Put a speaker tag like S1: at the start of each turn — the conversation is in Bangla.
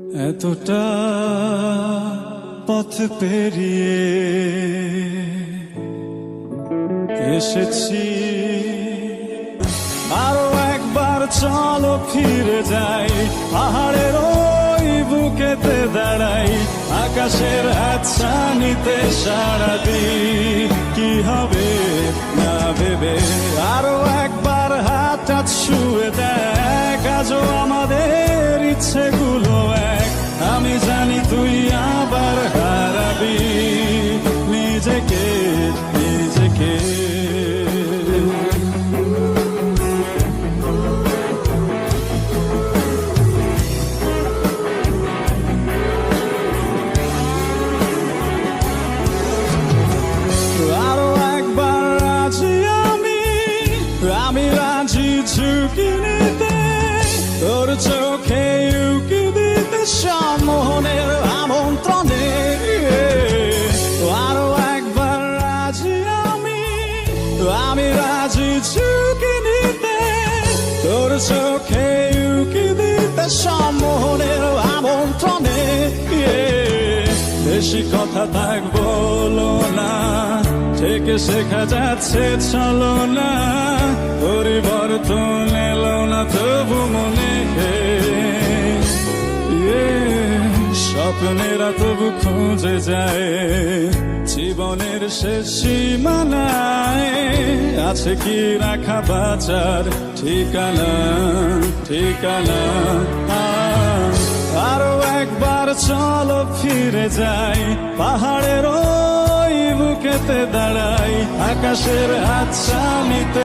S1: এতটা পথ পেরিয়ে এসেছি, আরো একবার চলো ফিরে যাই, পাহাড়ের ওই বুকেতে দাঁড়াই, আকাশের হাতছানিতে সাড়া দিই, কি হবে না ভেবে। আরো একবার হাতটা ছুঁয়ে দেখ, আজও আমাদের ইচ্ছেগুলো এক, আমি জানি তুই আবার হারাবি নিজেকে নিজেকে। আরো একবার রাজি আমি রাজি ঝুঁকি নিতে, তোর চোখে উকি দিতে সম্মোহনের আমন্ত্রণে। আরো একবার রাজি আমি রাজি ঝুঁকি নিতে, তোর চোখে উকি দিতে সম্মোহনের আমন্ত্রণে। বেশি কথা থাক বলো না, থেকে শেখা যাচ্ছে চলো না, পরিবর্তন এলো না তবু মনে, স্বপ্নেরা তবু খুঁজে যায় জীবনের শেষ সীমানায়, আছে কি রাখা বাঁচার ঠিকানা ঠিকানা। আরো একবার চলো ফিরে যাই, পাহাড়ের ওই বুকেতে দাঁড়াই, আকাশের হাতছানিতে